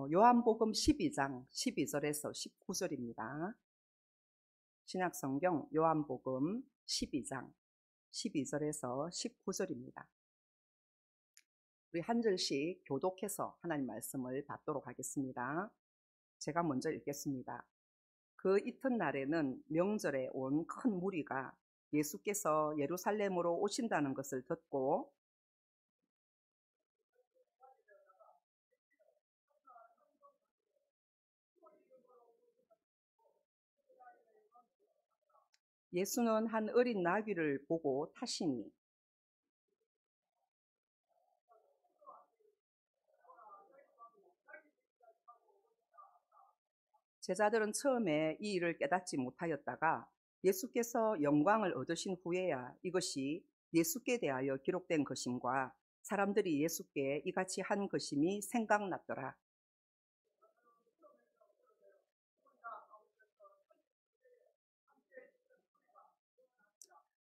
요한복음 12장 12절에서 19절입니다. 신약성경 요한복음 12장 12절에서 19절입니다. 우리 한 절씩 교독해서 하나님 말씀을 받도록 하겠습니다. 제가 먼저 읽겠습니다. 그 이튿날에는 명절에 온 큰 무리가 예수께서 예루살렘으로 오신다는 것을 듣고 예수는 한 어린 나귀를 보고 타시니 제자들은 처음에 이 일을 깨닫지 못하였다가 예수께서 영광을 얻으신 후에야 이것이 예수께 대하여 기록된 것임과 사람들이 예수께 이같이 한 것임이 생각났더라.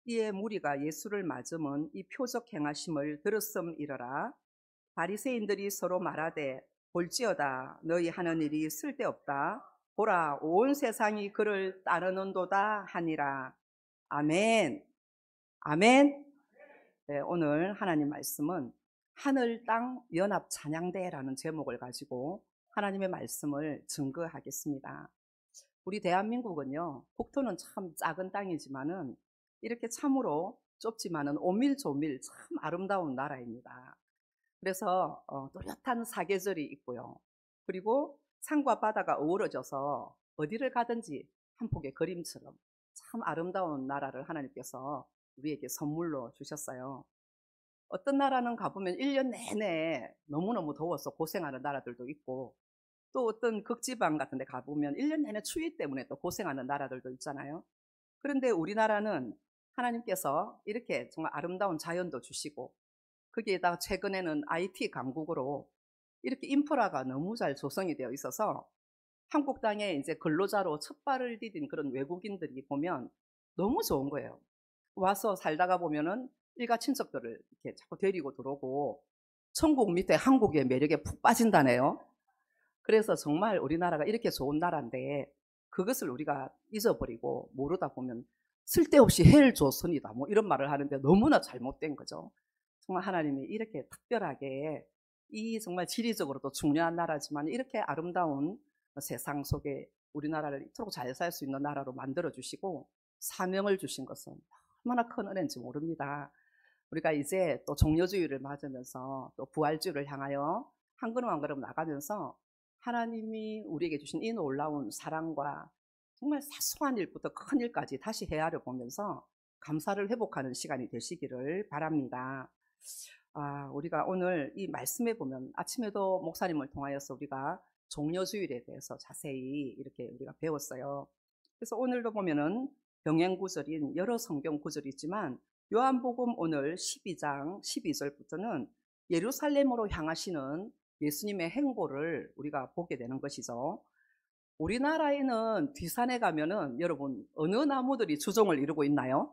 이에 무리가 예수를 맞으면 이 표적 행하심을 들었음이러라. 바리새인들이 서로 말하되 볼지어다 너희 하는 일이 쓸데없다. 보라 온 세상이 그를 따르는도다 하니라. 아멘. 아멘. 네, 오늘 하나님 말씀은 하늘 땅 연합 찬양대라는 제목을 가지고 하나님의 말씀을 증거하겠습니다. 우리 대한민국은요, 국토는 참 작은 땅이지만은 이렇게 참으로 좁지만은 오밀조밀 참 아름다운 나라입니다. 그래서 뚜렷한 사계절이 있고요. 그리고 산과 바다가 어우러져서 어디를 가든지 한 폭의 그림처럼 참 아름다운 나라를 하나님께서 우리에게 선물로 주셨어요. 어떤 나라는 가보면 1년 내내 너무너무 더워서 고생하는 나라들도 있고, 또 어떤 극지방 같은 데 가보면 1년 내내 추위 때문에 또 고생하는 나라들도 있잖아요. 그런데 우리나라는 하나님께서 이렇게 정말 아름다운 자연도 주시고, 거기에다가 최근에는 IT 강국으로 이렇게 인프라가 너무 잘 조성이 되어 있어서 한국 땅에 이제 근로자로 첫 발을 디딘 그런 외국인들이 보면 너무 좋은 거예요. 와서 살다가 보면은 일가 친척들을 이렇게 자꾸 데리고 들어오고 천국 밑에 한국의 매력에 푹 빠진다네요. 그래서 정말 우리나라가 이렇게 좋은 나라인데 그것을 우리가 잊어버리고 모르다 보면 쓸데없이 헬조선이다 뭐 이런 말을 하는데 너무나 잘못된 거죠. 정말 하나님이 이렇게 특별하게 이 정말 지리적으로도 중요한 나라지만 이렇게 아름다운 세상 속에 우리나라를 이토록 잘 살 수 있는 나라로 만들어 주시고 사명을 주신 것은 얼마나 큰 은혜인지 모릅니다. 우리가 이제 또 종려주의를 맞으면서 또 부활주의를 향하여 한 걸음 한 걸음 나가면서 하나님이 우리에게 주신 이 놀라운 사랑과 정말 사소한 일부터 큰 일까지 다시 헤아려 보면서 감사를 회복하는 시간이 되시기를 바랍니다. 우리가 오늘 이 말씀에 보면 아침에도 목사님을 통하여서 우리가 종려주일에 대해서 자세히 이렇게 우리가 배웠어요. 그래서 오늘도 보면은 병행 구절인 여러 성경 구절이 있지만 요한복음 오늘 12장 12절부터는 예루살렘으로 향하시는 예수님의 행보를 우리가 보게 되는 것이죠. 우리나라에는 뒷산에 가면은 여러분 어느 나무들이 주종을 이루고 있나요?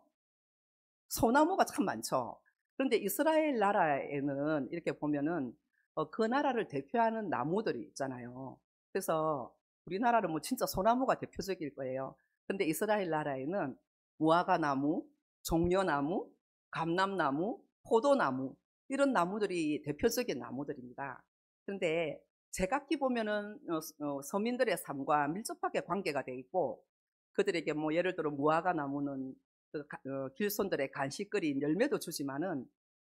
소나무가 참 많죠. 그런데 이스라엘 나라에는 이렇게 보면은 그 나라를 대표하는 나무들이 있잖아요. 그래서 우리나라는 뭐 진짜 소나무가 대표적일 거예요. 근데 이스라엘 나라에는 무화과나무, 종려나무, 감람나무, 포도나무 이런 나무들이 대표적인 나무들입니다. 그런데 제각기 보면은 서민들의 삶과 밀접하게 관계가 돼 있고 그들에게 뭐 예를 들어 무화과나무는 길손들의 간식거리인 열매도 주지만은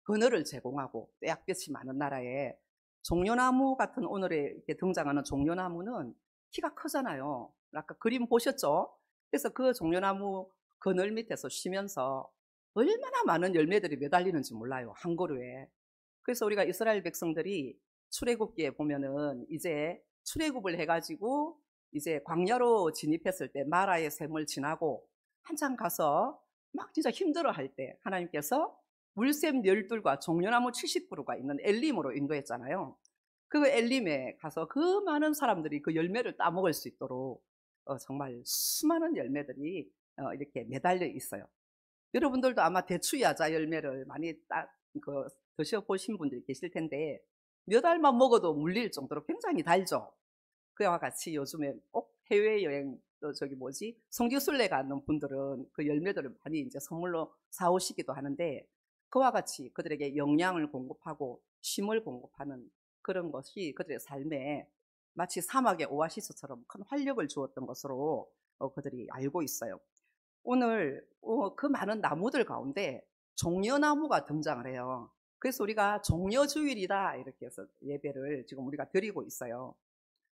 그늘을 제공하고 떼약볕이 많은 나라에 종려나무 같은 오늘에 이렇게 등장하는 종려나무는 키가 크잖아요. 아까 그림 보셨죠? 그래서 그 종려나무 그늘 밑에서 쉬면서 얼마나 많은 열매들이 매달리는지 몰라요. 한 그루에. 그래서 우리가 이스라엘 백성들이 출애굽기에 보면은 이제 출애굽을 해가지고 이제 광야로 진입했을 때 마라의 샘을 지나고 한참 가서 막 진짜 힘들어 할 때 하나님께서 물샘 12과 종려나무 70그루가 있는 엘림으로 인도했잖아요. 그 엘림에 가서 그 많은 사람들이 그 열매를 따먹을 수 있도록 정말 수많은 열매들이 이렇게 매달려 있어요. 여러분들도 아마 대추야자 열매를 많이 드셔보신 분들이 계실 텐데 몇 알만 먹어도 물릴 정도로 굉장히 달죠. 그와 같이 요즘에 꼭 해외여행, 또 성지순례 가는 분들은 그 열매들을 많이 이제 선물로 사오시기도 하는데, 그와 같이 그들에게 영양을 공급하고 쉼을 공급하는 그런 것이 그들의 삶에 마치 사막의 오아시스처럼 큰 활력을 주었던 것으로 그들이 알고 있어요. 오늘 그 많은 나무들 가운데 종려나무가 등장을 해요. 그래서 우리가 종려주일이다 이렇게 해서 예배를 지금 우리가 드리고 있어요.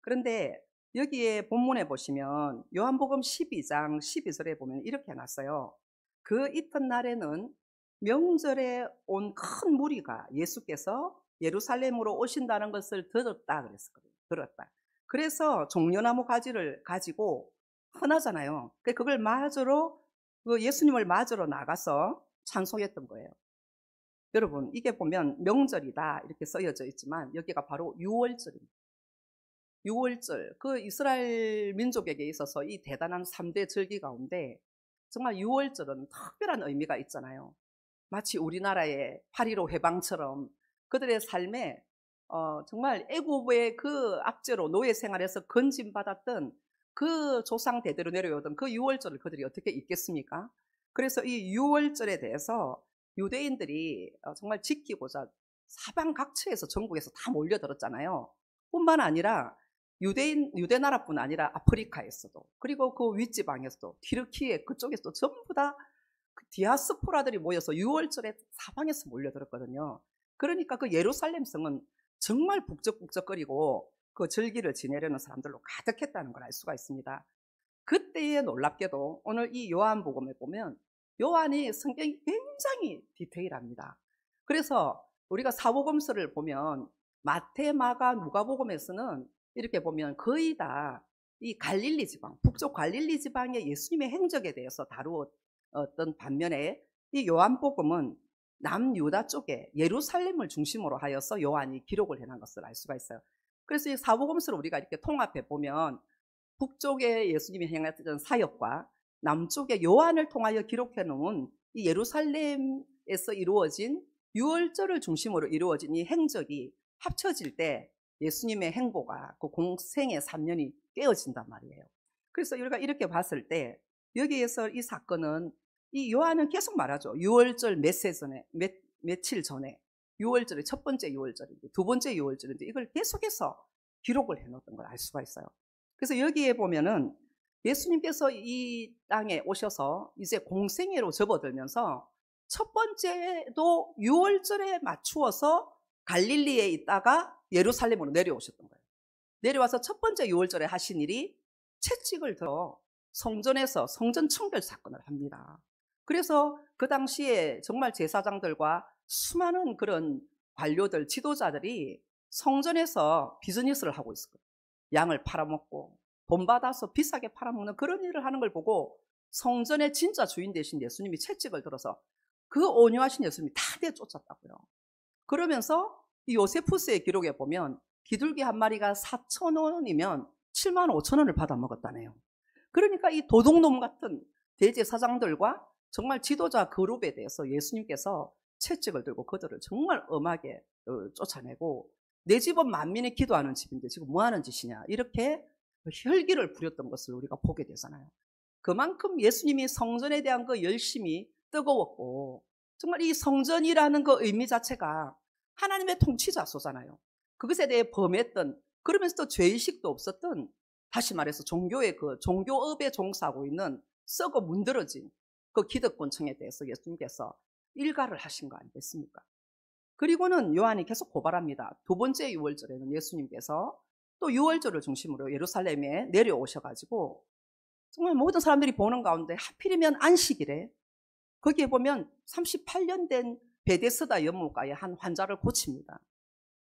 그런데 여기에 본문에 보시면 요한복음 12장 12절에 보면 이렇게 해놨어요. 그 이튿날에는 명절에 온 큰 무리가 예수께서 예루살렘으로 오신다는 것을 들었다 그랬었거든요. 들었다. 그래서 종려나무 가지를 가지고 흔하잖아요. 그걸 맞으러, 예수님을 맞으러 나가서 찬송했던 거예요. 여러분, 이게 보면 명절이다 이렇게 쓰여져 있지만 여기가 바로 유월절입니다. 유월절, 그 이스라엘 민족에게 있어서 이 대단한 3대 절기 가운데 정말 유월절은 특별한 의미가 있잖아요. 마치 우리나라의 8.15 해방처럼 그들의 삶에 정말 애국의 그 압제로 노예 생활에서 건진받았던 그 조상 대대로 내려오던 그 유월절을 그들이 어떻게 잊겠습니까? 그래서 이 유월절에 대해서 유대인들이 정말 지키고자 사방 각처에서 전국에서 다 몰려들었잖아요. 뿐만 아니라 유대 나라뿐 아니라 아프리카에서도, 그리고 그 윗지방에서도, 튀르키예 그쪽에서도 전부 다 그 디아스포라들이 모여서 6월절에 사방에서 몰려들었거든요. 그러니까 그 예루살렘 성은 정말 북적북적거리고 그 절기를 지내려는 사람들로 가득했다는 걸 알 수가 있습니다. 그때에 놀랍게도 오늘 이 요한복음에 보면 요한이 성경이 굉장히 디테일합니다. 그래서 우리가 사복음서를 보면 마태, 마가, 누가복음에서는 이렇게 보면 거의 다 이 갈릴리 지방, 북쪽 갈릴리 지방의 예수님의 행적에 대해서 다루었던 반면에 이 요한복음은 남유다 쪽에 예루살렘을 중심으로 하여서 요한이 기록을 해놓은 것을 알 수가 있어요. 그래서 이 사복음서를 우리가 이렇게 통합해 보면 북쪽에 예수님이 행했던 사역과 남쪽에 요한을 통하여 기록해 놓은 이 예루살렘에서 이루어진 유월절을 중심으로 이루어진 이 행적이 합쳐질 때 예수님의 행보가 그 공생의 3년이 깨어진단 말이에요. 그래서 우리가 이렇게 봤을 때 여기에서 이 사건은, 이 요한은 계속 말하죠. 유월절 며칠 전에 유월절이 첫 번째 유월절인데 두 번째 유월절인데 이걸 계속해서 기록을 해놓던 걸 알 수가 있어요. 그래서 여기에 보면은 예수님께서 이 땅에 오셔서 이제 공생애로 접어들면서 첫 번째도 유월절에 맞추어서 갈릴리에 있다가 예루살렘으로 내려오셨던 거예요. 내려와서 첫 번째 유월절에 하신 일이 채찍을 들어 성전에서 성전 청결 사건을 합니다. 그래서 그 당시에 정말 제사장들과 수많은 그런 관료들, 지도자들이 성전에서 비즈니스를 하고 있었거든요. 양을 팔아먹고 돈 받아서 비싸게 팔아먹는 그런 일을 하는 걸 보고 성전의 진짜 주인 되신 예수님이 채찍을 들어서 그 온유하신 예수님이 다 내쫓았다고요. 그러면서 이 요세푸스의 기록에 보면 비둘기 한 마리가 4,000원이면 75,000원을 받아 먹었다네요. 그러니까 이 도둑놈 같은 대제사장들과 정말 지도자 그룹에 대해서 예수님께서 채찍을 들고 그들을 정말 엄하게 쫓아내고, 내 집은 만민이 기도하는 집인데 지금 뭐 하는 짓이냐 이렇게 혈기를 부렸던 것을 우리가 보게 되잖아요. 그만큼 예수님이 성전에 대한 그 열심이 뜨거웠고, 정말 이 성전이라는 그 의미 자체가 하나님의 통치자소잖아요. 그것에 대해 범했던, 그러면서도 죄의식도 없었던, 다시 말해서 종교의 그 종교업에 종사하고 있는 썩어 문드러진 그 기득권층에 대해서 예수님께서 일가를 하신 거 아니겠습니까? 그리고는 요한이 계속 고발합니다. 두 번째 유월절에는 예수님께서 또 유월절을 중심으로 예루살렘에 내려오셔가지고 정말 모든 사람들이 보는 가운데 하필이면 안식일에 거기에 보면 38년 된 베데스다 연못가에 한 환자를 고칩니다.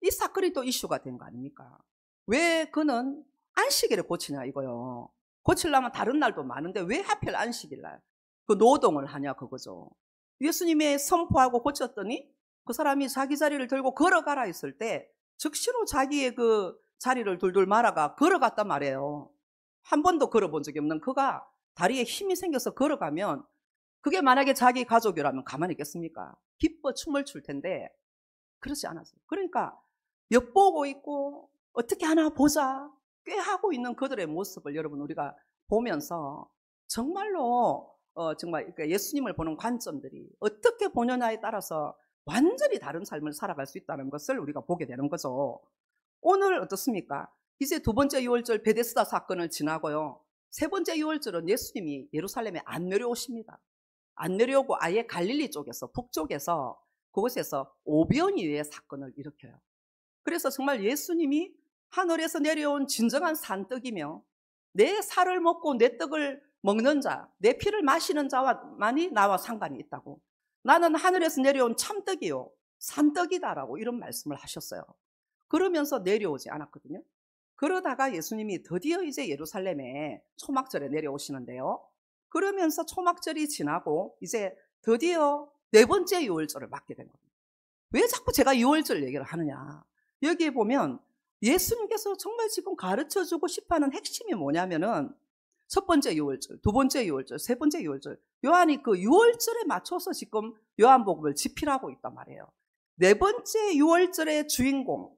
이 사건이 또 이슈가 된 거 아닙니까? 왜 그는 안식일에 고치냐 이거요. 고치려면 다른 날도 많은데 왜 하필 안식일 날 그 노동을 하냐 그거죠. 예수님이 선포하고 고쳤더니 그 사람이 자기 자리를 들고 걸어가라 했을 때 즉시로 자기의 그 자리를 둘둘 말아가 걸어갔단 말이에요. 한 번도 걸어본 적이 없는 그가 다리에 힘이 생겨서 걸어가면, 그게 만약에 자기 가족이라면 가만히 있겠습니까? 기뻐 춤을 출 텐데 그렇지 않았어요. 그러니까 엿보고 있고 어떻게 하나 보자, 꾀하고 있는 그들의 모습을 여러분 우리가 보면서 정말로 정말 예수님을 보는 관점들이 어떻게 보느냐에 따라서 완전히 다른 삶을 살아갈 수 있다는 것을 우리가 보게 되는 거죠. 오늘 어떻습니까? 이제 두 번째 유월절 베데스다 사건을 지나고요. 세 번째 유월절은 예수님이 예루살렘에 안 내려오십니다. 안 내려오고 아예 갈릴리 쪽에서 북쪽에서 그곳에서 오병이어의 사건을 일으켜요. 그래서 정말 예수님이 하늘에서 내려온 진정한 산떡이며 내 살을 먹고 내 떡을 먹는 자, 내 피를 마시는 자만이 나와 상관이 있다고. 나는 하늘에서 내려온 참떡이요 산떡이다라고 이런 말씀을 하셨어요. 그러면서 내려오지 않았거든요. 그러다가 예수님이 드디어 이제 예루살렘에 초막절에 내려오시는데요. 그러면서 초막절이 지나고 이제 드디어 네 번째 유월절을 맞게 된 겁니다. 왜 자꾸 제가 유월절 얘기를 하느냐? 여기에 보면 예수님께서 정말 지금 가르쳐주고 싶어하는 핵심이 뭐냐면은 첫 번째 유월절, 두 번째 유월절, 세 번째 유월절, 요한이 그 유월절에 맞춰서 지금 요한복음을 집필하고 있단 말이에요. 네 번째 유월절의 주인공,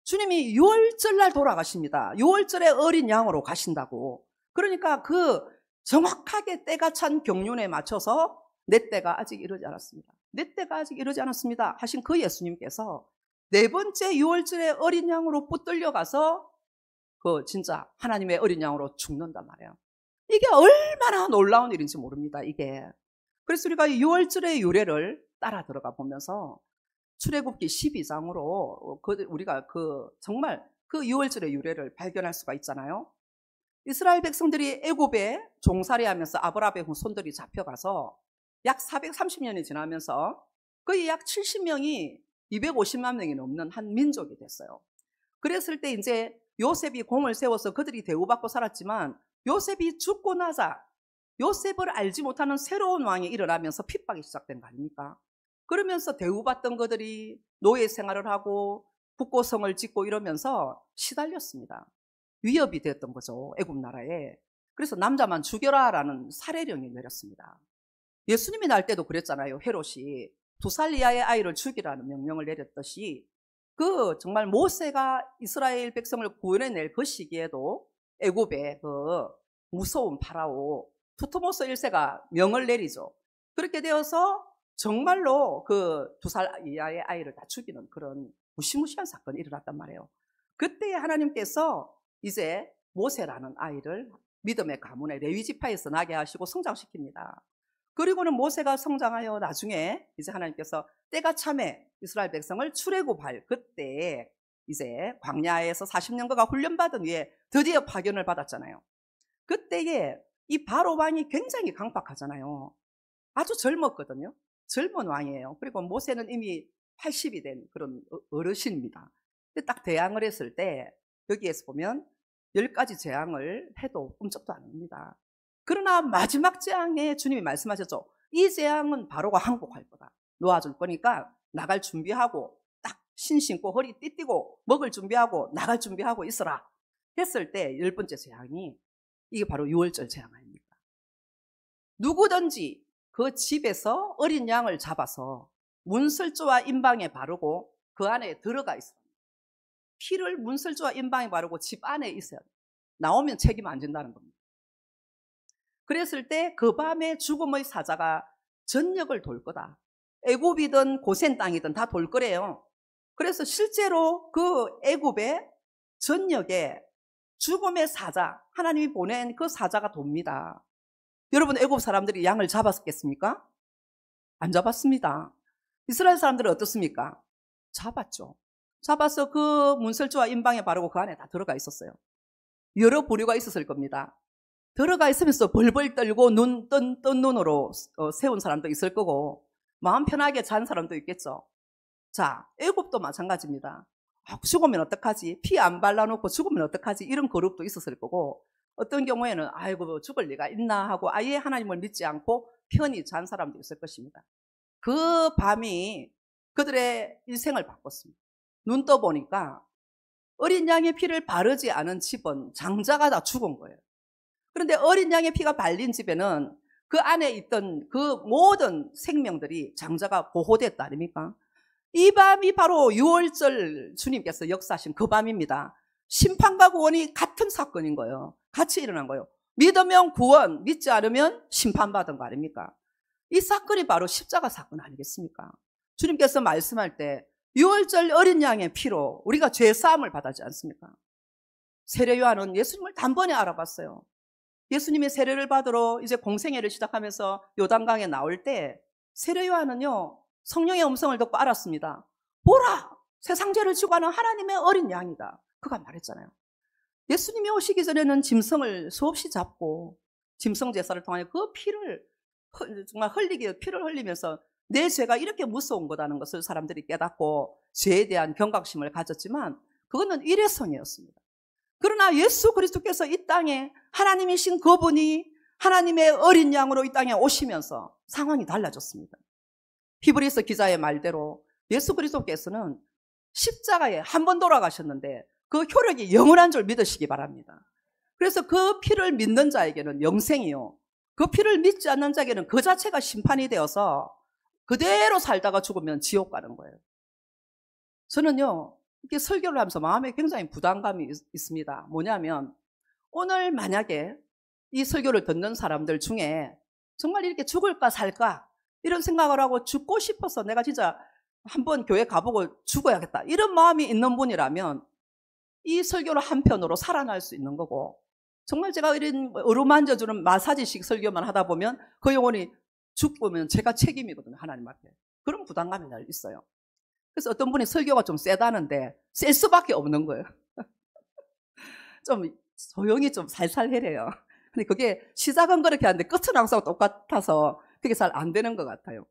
주님이 유월절날 돌아가십니다. 유월절에 어린 양으로 가신다고. 그러니까 그 정확하게 때가 찬 경륜에 맞춰서 내 때가 아직 이르지 않았습니다. 내 때가 아직 이르지 않았습니다 하신 그 예수님께서 네 번째 유월절에 어린 양으로 붙들려 가서 그 진짜 하나님의 어린 양으로 죽는단 말이에요. 이게 얼마나 놀라운 일인지 모릅니다. 이게. 그래서 우리가 유월절의 유래를 따라 들어가 보면서 출애굽기 12장으로 우리가 정말 그 유월절의 유래를 발견할 수가 있잖아요. 이스라엘 백성들이 애굽에 종살이하면서 아브라함의 후손들이 잡혀가서 약 430년이 지나면서 거의 약 70명이 250만 명이 넘는 한 민족이 됐어요. 그랬을 때 이제 요셉이 공을 세워서 그들이 대우받고 살았지만 요셉이 죽고 나자 요셉을 알지 못하는 새로운 왕이 일어나면서 핍박이 시작된 거 아닙니까? 그러면서 대우받던 그들이 노예 생활을 하고 국고성을 짓고 이러면서 시달렸습니다. 위협이 되었던 거죠. 애굽 나라에. 그래서 남자만 죽여라라는 살해령이 내렸습니다. 예수님이 날 때도 그랬잖아요. 헤롯이 2살 이하의 아이를 죽이라는 명령을 내렸듯이 정말 모세가 이스라엘 백성을 구원해낼 그 시기에도 애굽의 그 무서운 파라오 투트모스 1세가 명을 내리죠. 그렇게 되어서 정말로 그 2살 이하의 아이를 다 죽이는 그런 무시무시한 사건이 일어났단 말이에요. 그때 하나님께서 이제 모세라는 아이를 믿음의 가문의 레위 지파에서 나게 하시고 성장시킵니다. 그리고는 모세가 성장하여 나중에 이제 하나님께서 때가 참에 이스라엘 백성을 출애굽할 그때 이제 광야에서 40년간 훈련받은 후에 드디어 파견을 받았잖아요. 그때에 이 바로 왕이 굉장히 강박하잖아요. 아주 젊었거든요. 젊은 왕이에요. 그리고 모세는 이미 80이 된 그런 어르신입니다. 근데 딱 대항을 했을 때 여기에서 보면 10가지 재앙을 해도 꼼짝도 안 합니다. 그러나 마지막 재앙에 주님이 말씀하셨죠. 이 재앙은 바로가 항복할 거다. 놓아줄 거니까 나갈 준비하고 딱 신 신고 허리 띠띠고 먹을 준비하고 나갈 준비하고 있어라 했을 때 10번째 재앙이 이게 바로 유월절 재앙 아닙니까? 누구든지 그 집에서 어린 양을 잡아서 문설주와 임방에 바르고 그 안에 들어가 있어요. 피를 문설주와 임방에 바르고 집 안에 있어요. 나오면 책임 안 진다는 겁니다. 그랬을 때 그 밤에 죽음의 사자가 전역을 돌 거다. 애굽이든 고센 땅이든 다 돌 거래요. 그래서 실제로 그 애굽의 전역에 죽음의 사자, 하나님이 보낸 그 사자가 돕니다. 여러분, 애굽 사람들이 양을 잡았겠습니까? 안 잡았습니다. 이스라엘 사람들은 어떻습니까? 잡았죠. 잡아서 그 문설주와 임방에 바르고 그 안에 다 들어가 있었어요. 여러 부류가 있었을 겁니다. 들어가 있으면서 벌벌 떨고 뜬 눈으로 세운 사람도 있을 거고 마음 편하게 잔 사람도 있겠죠. 자, 애굽도 마찬가지입니다. 죽으면 어떡하지? 피 안 발라놓고 죽으면 어떡하지? 이런 그룹도 있었을 거고 어떤 경우에는 아이고 죽을 리가 있나 하고 아예 하나님을 믿지 않고 편히 잔 사람도 있을 것입니다. 그 밤이 그들의 일생을 바꿨습니다. 눈 떠보니까 어린 양의 피를 바르지 않은 집은 장자가 다 죽은 거예요. 그런데 어린 양의 피가 발린 집에는 그 안에 있던 그 모든 생명들이 장자가 보호됐다 아닙니까? 이 밤이 바로 유월절 주님께서 역사하신 그 밤입니다. 심판과 구원이 같은 사건인 거예요. 같이 일어난 거예요. 믿으면 구원, 믿지 않으면 심판받은 거 아닙니까? 이 사건이 바로 십자가 사건 아니겠습니까? 주님께서 말씀할 때 6월절 어린 양의 피로 우리가 죄사함을 받았지 않습니까? 세례 요한은 예수님을 단번에 알아봤어요. 예수님이 세례를 받으러 이제 공생애를 시작하면서 요단강에 나올 때 세례 요한은요, 성령의 음성을 듣고 알았습니다. 보라! 세상 죄를 지고 가는 하나님의 어린 양이다. 그가 말했잖아요. 예수님이 오시기 전에는 짐승을 수없이 잡고 짐승 제사를 통하여 그 피를 정말 피를 흘리면서 내 죄가 이렇게 무서운 거다는 것을 사람들이 깨닫고 죄에 대한 경각심을 가졌지만 그거는 일회성이었습니다. 그러나 예수 그리스도께서 이 땅에 하나님이신 그분이 하나님의 어린 양으로 이 땅에 오시면서 상황이 달라졌습니다. 히브리서 기자의 말대로 예수 그리스도께서는 십자가에 한 번 돌아가셨는데 그 효력이 영원한 줄 믿으시기 바랍니다. 그래서 그 피를 믿는 자에게는 영생이요, 그 피를 믿지 않는 자에게는 그 자체가 심판이 되어서 그대로 살다가 죽으면 지옥 가는 거예요. 저는요, 이렇게 설교를 하면서 마음에 굉장히 부담감이 있습니다. 뭐냐면 오늘 만약에 이 설교를 듣는 사람들 중에 정말 이렇게 죽을까 살까 이런 생각을 하고 죽고 싶어서 내가 진짜 한번 교회 가보고 죽어야겠다 이런 마음이 있는 분이라면 이 설교를 한편으로 살아날 수 있는 거고, 정말 제가 이런 어루만져주는 마사지식 설교만 하다 보면 그 영혼이 죽으면 제가 책임이거든요, 하나님 앞에. 그런 부담감이 날 있어요. 그래서 어떤 분이 설교가 좀 세다는데 셀 수밖에 없는 거예요. 좀 조용히 좀 살살 해래요. 근데 그게 시작은 그렇게 하는데 끝은 항상 똑같아서 그게 잘 안 되는 것 같아요.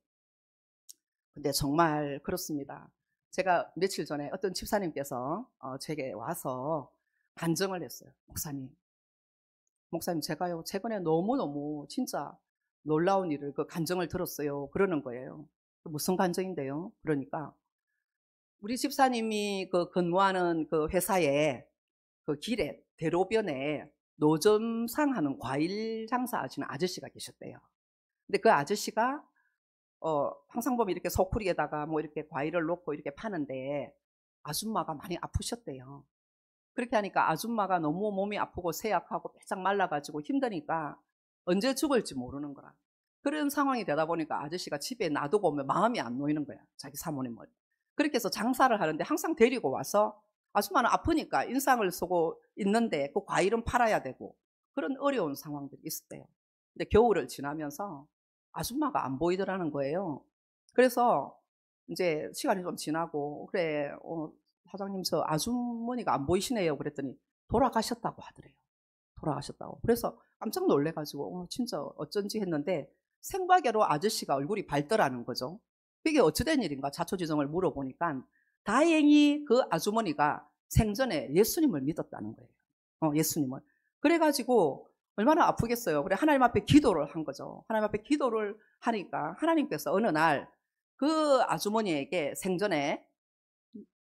근데 정말 그렇습니다. 제가 며칠 전에 어떤 집사님께서 제게 와서 간증을 했어요. 목사님 제가요 최근에 너무너무 진짜 놀라운 일을 그 간증을 들었어요. 그러는 거예요. 무슨 간증인데요? 그러니까 우리 집사님이 그 근무하는 그 회사에 그 길에 대로변에 노점상 하는 과일 장사하시는 아저씨가 계셨대요. 근데 그 아저씨가 항상 보면 이렇게 소쿠리에다가 뭐 이렇게 과일을 놓고 이렇게 파는데 아줌마가 많이 아프셨대요. 그렇게 하니까 아줌마가 너무 몸이 아프고 쇠약하고 빼짝 말라가지고 힘드니까 언제 죽을지 모르는 거라. 그런 상황이 되다 보니까 아저씨가 집에 놔두고 오면 마음이 안 놓이는 거야, 자기 사모님을. 그렇게 해서 장사를 하는데 항상 데리고 와서 아줌마는 아프니까 인상을 쓰고 있는데 그 과일은 팔아야 되고 그런 어려운 상황들이 있었대요. 근데 겨울을 지나면서 아줌마가 안 보이더라는 거예요. 그래서 이제 시간이 좀 지나고 그래 사장님 저 아주머니가 안 보이시네요 그랬더니 돌아가셨다고 하더래요. 돌아가셨다고. 그래서 깜짝 놀래가지고 진짜 어쩐지 했는데 생과계로 아저씨가 얼굴이 밝더라는 거죠. 그게 어찌된 일인가 자초지종을 물어보니까 다행히 그 아주머니가 생전에 예수님을 믿었다는 거예요. 예수님을. 그래가지고 얼마나 아프겠어요. 그래 하나님 앞에 기도를 한 거죠. 하나님 앞에 기도를 하니까 하나님께서 어느 날 그 아주머니에게 생전에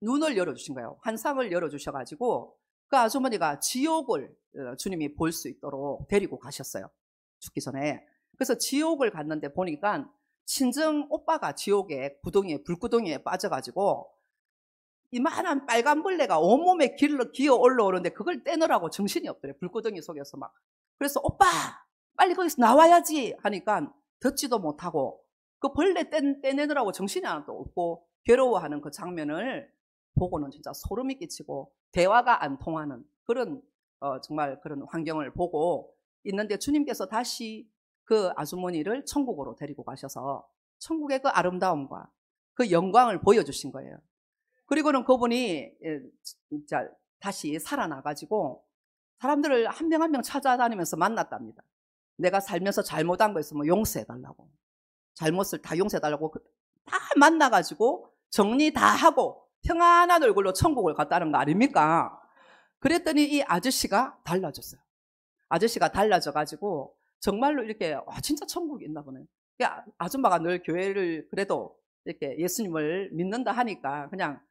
눈을 열어주신 거예요. 환상을 열어주셔가지고 그 아주머니가 지옥을 주님이 볼 수 있도록 데리고 가셨어요. 죽기 전에. 그래서 지옥을 갔는데 보니까 친정 오빠가 지옥에 불구덩이에 빠져가지고 이만한 빨간 벌레가 온몸에 기어 올라오는데 그걸 떼느라고 정신이 없더래. 불구덩이 속에서 막. 그래서 오빠 빨리 거기서 나와야지 하니까 듣지도 못하고 그 벌레 떼내느라고 정신이 하나도 없고 괴로워하는 그 장면을 보고는 진짜 소름이 끼치고 대화가 안 통하는 그런 정말 그런 환경을 보고 있는데 주님께서 다시 그 아주머니를 천국으로 데리고 가셔서 천국의 그 아름다움과 그 영광을 보여주신 거예요. 그리고는 그분이 진짜 다시 살아나가지고 사람들을 한 명 한 명 찾아다니면서 만났답니다. 내가 살면서 잘못한 거 있으면 용서해달라고, 잘못을 다 용서해달라고 다 만나가지고 정리 다 하고 평안한 얼굴로 천국을 갔다는 거 아닙니까? 그랬더니 이 아저씨가 달라졌어요. 아저씨가 달라져가지고 정말로 이렇게 진짜 천국이 있나 보네. 아줌마가 늘 교회를 그래도 이렇게 예수님을 믿는다 하니까 그냥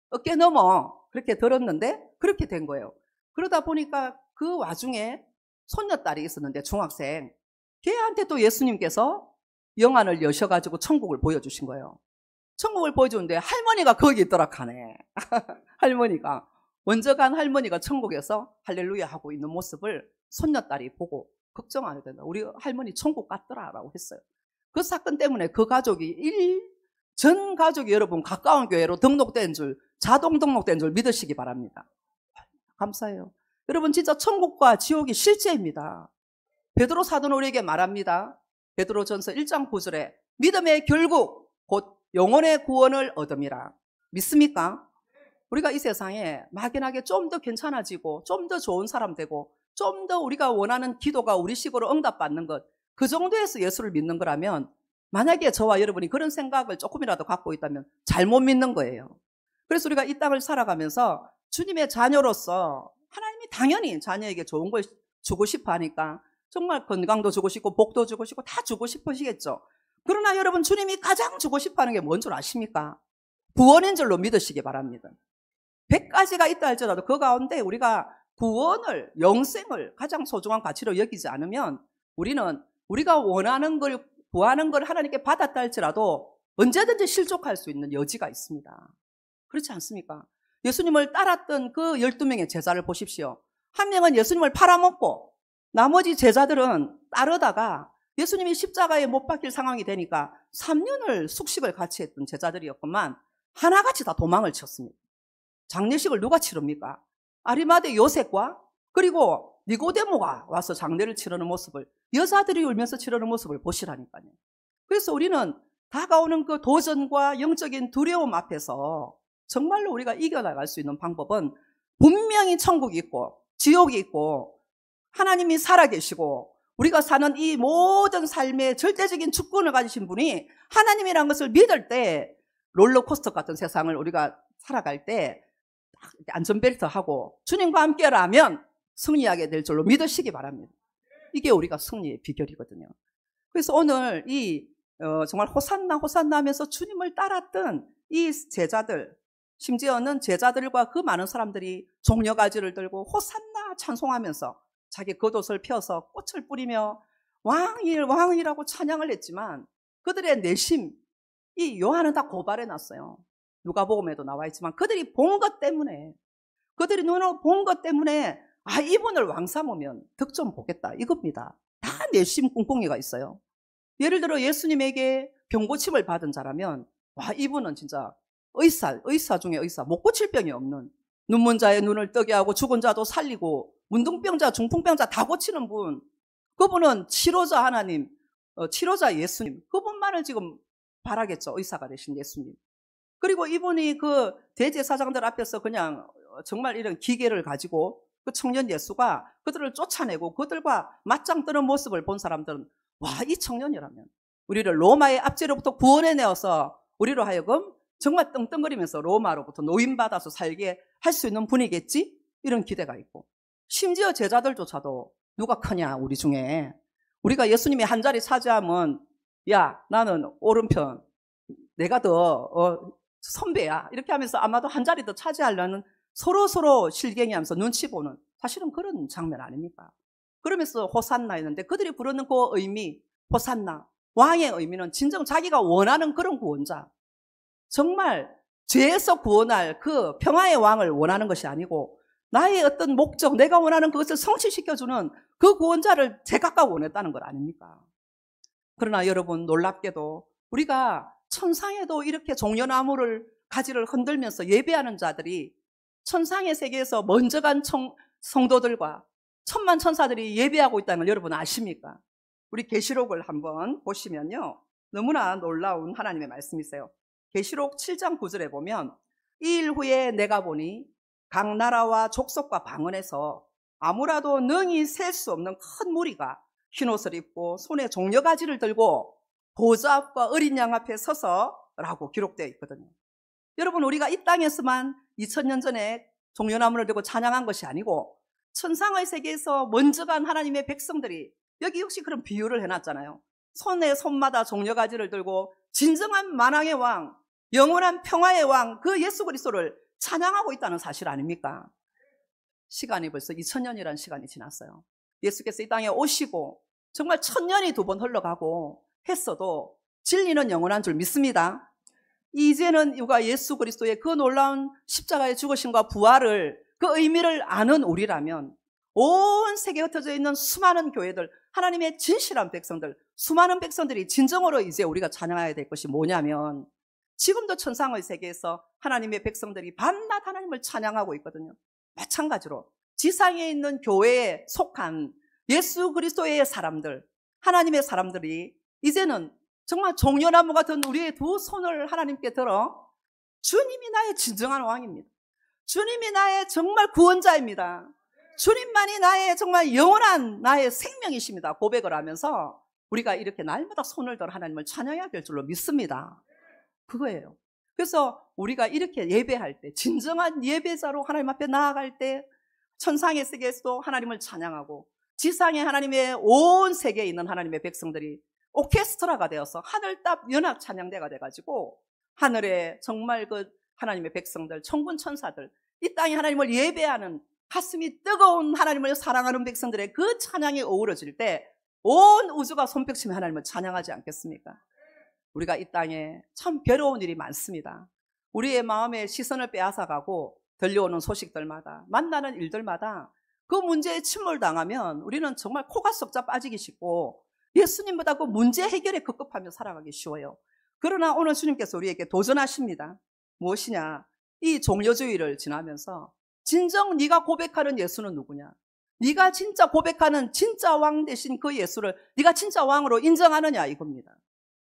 어깨 넘어 그렇게 들었는데 그렇게 된 거예요. 그러다 보니까 그 와중에 손녀딸이 있었는데 중학생, 걔한테 또 예수님께서 영안을 여셔가지고 천국을 보여주신 거예요. 천국을 보여주는데 할머니가 거기 있더라 카네. 할머니가 먼저 간 할머니가 천국에서 할렐루야 하고 있는 모습을 손녀딸이 보고 걱정 안 해도 된다. 우리 할머니 천국 갔더라 라고 했어요. 그 사건 때문에 그 가족이 전 가족이 여러분 가까운 교회로 등록된 줄, 자동 등록된 줄 믿으시기 바랍니다. 감사해요. 여러분 진짜 천국과 지옥이 실제입니다. 베드로 사도는 우리에게 말합니다. 베드로전서 1장 9절에 믿음의 결국 곧 영혼의 구원을 얻음이라. 믿습니까? 우리가 이 세상에 막연하게 좀 더 괜찮아지고 좀 더 좋은 사람 되고 좀 더 우리가 원하는 기도가 우리 식으로 응답받는 것, 그 정도에서 예수를 믿는 거라면, 만약에 저와 여러분이 그런 생각을 조금이라도 갖고 있다면 잘못 믿는 거예요. 그래서 우리가 이 땅을 살아가면서 주님의 자녀로서 하나님이 당연히 자녀에게 좋은 걸 주고 싶어 하니까 정말 건강도 주고 싶고 복도 주고 싶고 다 주고 싶으시겠죠. 그러나 여러분 주님이 가장 주고 싶어 하는 게 뭔 줄 아십니까? 구원인 줄로 믿으시기 바랍니다. 100가지가 있다 할지라도 그 가운데 우리가 구원을, 영생을 가장 소중한 가치로 여기지 않으면 우리는 우리가 원하는 걸, 구하는 걸 하나님께 받았다 할지라도 언제든지 실족할 수 있는 여지가 있습니다. 그렇지 않습니까? 예수님을 따랐던 그 12명의 제자를 보십시오. 한 명은 예수님을 팔아먹고 나머지 제자들은 따르다가 예수님이 십자가에 못 박힐 상황이 되니까 3년을 숙식을 같이 했던 제자들이었건만 하나같이 다 도망을 쳤습니다. 장례식을 누가 치릅니까? 아리마대 요셉과 그리고 니고데모가 와서 장례를 치르는 모습을, 여자들이 울면서 치르는 모습을 보시라니까요. 그래서 우리는 다가오는 그 도전과 영적인 두려움 앞에서 정말로 우리가 이겨나갈 수 있는 방법은 분명히 천국이 있고 지옥이 있고 하나님이 살아계시고 우리가 사는 이 모든 삶의 절대적인 주권을 가지신 분이 하나님이라는 것을 믿을 때, 롤러코스터 같은 세상을 우리가 살아갈 때 안전벨트 하고 주님과 함께라면 승리하게 될 줄로 믿으시기 바랍니다. 이게 우리가 승리의 비결이거든요. 그래서 오늘 정말 호산나 호산나 하면서 주님을 따랐던 이 제자들, 심지어는 제자들과 그 많은 사람들이 종려가지를 들고 호산나 찬송하면서 자기 겉옷을 펴서 꽃을 뿌리며 왕일 왕이라고 찬양을 했지만 그들의 내심, 이 요한은 다 고발해놨어요. 누가복음에도 나와 있지만 그들이 본 것 때문에, 그들이 눈으로 본 것 때문에 이분을 왕 삼으면 덕 좀 보겠다 이겁니다. 다 내심 꿍꿍이가 있어요. 예를 들어 예수님에게 병고침을 받은 자라면 이분은 진짜 의사 중에 의사, 못 고칠 병이 없는, 눈먼 자의 눈을 뜨게 하고 죽은 자도 살리고 문둥병자, 중풍병자 다 고치는 분, 그분은 치료자 하나님, 치료자 예수님, 그분만을 지금 바라겠죠. 의사가 되신 예수님. 그리고 이분이 그 대제사장들 앞에서 그냥 정말 이런 기계를 가지고 그 청년 예수가 그들을 쫓아내고 그들과 맞짱 뜨는 모습을 본 사람들은 이 청년이라면 우리를 로마의 압제로부터 구원해내어서 우리로 하여금 정말 떵떵거리면서 로마로부터 노임받아서 살게 할 수 있는 분이겠지? 이런 기대가 있고, 심지어 제자들조차도 누가 크냐 우리 중에, 우리가 예수님이 한 자리 차지하면 야 나는 오른편, 내가 더 선배야 이렇게 하면서 아마도 한 자리 더 차지하려는 서로 실갱이하면서 눈치 보는, 사실은 그런 장면 아닙니까? 그러면서 호산나 했는데 그들이 부르는 그 의미, 호산나, 왕의 의미는 진정 자기가 원하는 그런 구원자, 정말 죄에서 구원할 그 평화의 왕을 원하는 것이 아니고 나의 어떤 목적, 내가 원하는 그것을 성취시켜주는 그 구원자를 제각각 원했다는 것 아닙니까? 그러나 여러분 놀랍게도 우리가 천상에도 이렇게 종려나무를 가지를 흔들면서 예배하는 자들이 천상의 세계에서 먼저 간 성도들과 천만 천사들이 예배하고 있다는 걸 여러분 아십니까? 우리 계시록을 한번 보시면요, 너무나 놀라운 하나님의 말씀이세요. 계시록 7장 9절에 보면 이 일 후에 내가 보니 각 나라와 족속과 방언에서 아무라도 능히 셀 수 없는 큰 무리가 흰옷을 입고 손에 종려가지를 들고 보좌 앞과 어린 양 앞에 서서라고 기록되어 있거든요. 여러분 우리가 이 땅에서만 2000년 전에 종려나무를 들고 찬양한 것이 아니고 천상의 세계에서 먼저 간 하나님의 백성들이 여기 역시 그런 비유를 해놨잖아요. 손에 손마다 종려가지를 들고 진정한 만왕의 왕, 영원한 평화의 왕, 그 예수 그리스도를 찬양하고 있다는 사실 아닙니까? 시간이 벌써 2000년이라는 시간이 지났어요. 예수께서 이 땅에 오시고 정말 1000년이 두 번 흘러가고 했어도 진리는 영원한 줄 믿습니다. 이제는 우리가 예수 그리스도의 그 놀라운 십자가의 죽으심과 부활을 그 의미를 아는 우리라면 온 세계에 흩어져 있는 수많은 교회들, 하나님의 진실한 백성들, 수많은 백성들이 진정으로 이제 우리가 찬양해야 될 것이 뭐냐면, 지금도 천상의 세계에서 하나님의 백성들이 밤낮 하나님을 찬양하고 있거든요. 마찬가지로 지상에 있는 교회에 속한 예수 그리스도의 사람들, 하나님의 사람들이 이제는 정말 종려나무 같은 우리의 두 손을 하나님께 들어 주님이 나의 진정한 왕입니다. 주님이 나의 정말 구원자입니다. 주님만이 나의 정말 영원한 나의 생명이십니다. 고백을 하면서 우리가 이렇게 날마다 손을 들어 하나님을 찬양해야 될 줄로 믿습니다. 그거예요. 그래서 우리가 이렇게 예배할 때, 진정한 예배자로 하나님 앞에 나아갈 때 천상의 세계에서도 하나님을 찬양하고 지상의 하나님의 온 세계에 있는 하나님의 백성들이 오케스트라가 되어서 하늘답 연합 찬양대가 돼가지고 하늘에 정말 그 하나님의 백성들, 천군 천사들, 이 땅에 하나님을 예배하는 가슴이 뜨거운 하나님을 사랑하는 백성들의 그 찬양이 어우러질 때 온 우주가 손뼉치며 하나님을 찬양하지 않겠습니까? 우리가 이 땅에 참 괴로운 일이 많습니다. 우리의 마음에 시선을 빼앗아가고 들려오는 소식들마다, 만나는 일들마다 그 문제에 침몰당하면 우리는 정말 코가 썩자 빠지기 쉽고 예수님보다 그 문제 해결에 급급하며 살아가기 쉬워요. 그러나 오늘 주님께서 우리에게 도전하십니다. 무엇이냐? 이 종려주의를 지나면서 진정 네가 고백하는 예수는 누구냐? 네가 진짜 고백하는 진짜 왕 되신 그 예수를 네가 진짜 왕으로 인정하느냐, 이겁니다.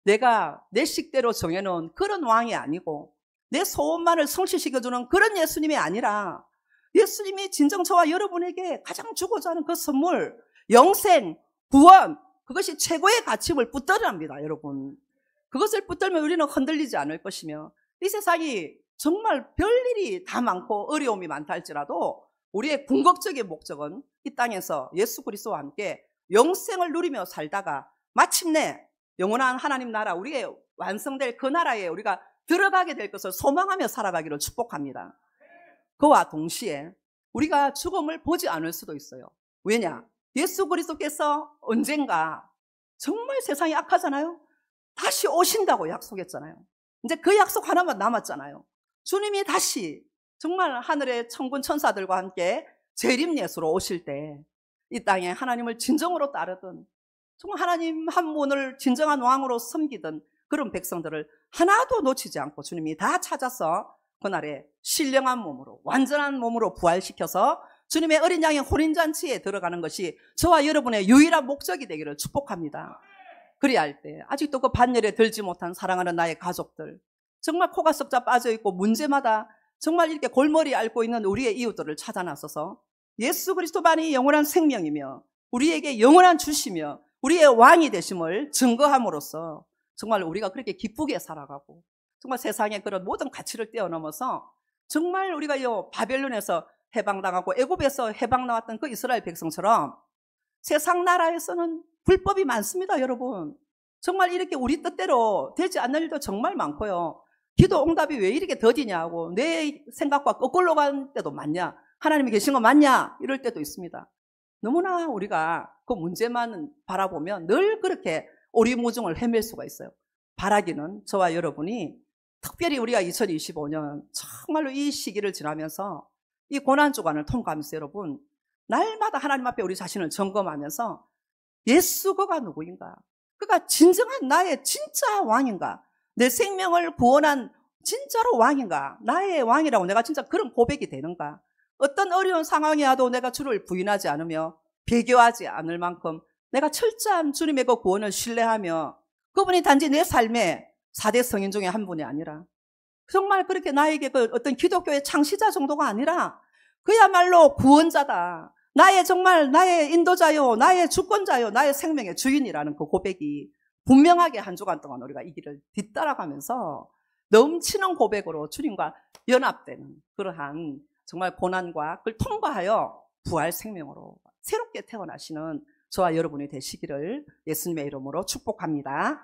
내가 내 식대로 정해놓은 그런 왕이 아니고 내 소원만을 성취시켜주는 그런 예수님이 아니라 예수님이 진정 저와 여러분에게 가장 주고자 하는 그 선물, 영생, 구원, 그것이 최고의 가치임을 붙들어합니다, 여러분. 그것을 붙들면 우리는 흔들리지 않을 것이며, 이 세상이 정말 별일이 다 많고 어려움이 많다 할지라도 우리의 궁극적인 목적은 이 땅에서 예수 그리스도와 함께 영생을 누리며 살다가 마침내 영원한 하나님 나라, 우리의 완성될 그 나라에 우리가 들어가게 될 것을 소망하며 살아가기를 축복합니다. 그와 동시에 우리가 죽음을 보지 않을 수도 있어요. 왜냐? 예수 그리스도께서 언젠가, 정말 세상이 악하잖아요. 다시 오신다고 약속했잖아요. 이제 그 약속 하나만 남았잖아요. 주님이 다시 정말 하늘의 천군 천사들과 함께 재림 예수로 오실 때 이 땅에 하나님을 진정으로 따르던, 정말 하나님 한 분을 진정한 왕으로 섬기던 그런 백성들을 하나도 놓치지 않고 주님이 다 찾아서 그날에 신령한 몸으로, 완전한 몸으로 부활시켜서 주님의 어린 양의 혼인잔치에 들어가는 것이 저와 여러분의 유일한 목적이 되기를 축복합니다. 그리야 할 때 아직도 그 반열에 들지 못한 사랑하는 나의 가족들, 정말 코가 썩자 빠져있고 문제마다 정말 이렇게 골머리 앓고 있는 우리의 이웃들을 찾아 나서서 예수 그리스도만이 영원한 생명이며 우리에게 영원한 주시며 우리의 왕이 되심을 증거함으로써 정말 우리가 그렇게 기쁘게 살아가고, 정말 세상의 그런 모든 가치를 뛰어넘어서 정말 우리가 이 바벨론에서 해방당하고 애굽에서 해방 나왔던 그 이스라엘 백성처럼 세상 나라에서는 불법이 많습니다, 여러분. 정말 이렇게 우리 뜻대로 되지 않는 일도 정말 많고요. 기도 응답이 왜 이렇게 더디냐고, 내 생각과 거꾸로 간 때도 많냐, 하나님이 계신 거 맞냐, 이럴 때도 있습니다. 너무나 우리가 그 문제만 바라보면 늘 그렇게 오리무중을 헤맬 수가 있어요. 바라기는 저와 여러분이 특별히 우리가 2025년 정말로 이 시기를 지나면서 이 고난주간을 통과하면서 여러분, 날마다 하나님 앞에 우리 자신을 점검하면서 예수 그가 누구인가? 그가 진정한 나의 진짜 왕인가? 내 생명을 구원한 진짜로 왕인가? 나의 왕이라고 내가 진짜 그런 고백이 되는가? 어떤 어려운 상황이 와도 내가 주를 부인하지 않으며 배교하지 않을 만큼 내가 철저한 주님의 그 구원을 신뢰하며 그분이 단지 내 삶의 4대 성인 중에 한 분이 아니라 정말 그렇게 나에게 그 어떤 기독교의 창시자 정도가 아니라 그야말로 구원자다. 나의 정말 나의 인도자요, 나의 주권자요, 나의 생명의 주인이라는 그 고백이 분명하게 한 주간 동안 우리가 이 길을 뒤따라가면서 넘치는 고백으로 주님과 연합되는 그러한 정말 고난과 그걸 통과하여 부활 생명으로 새롭게 태어나시는 저와 여러분이 되시기를 예수님의 이름으로 축복합니다.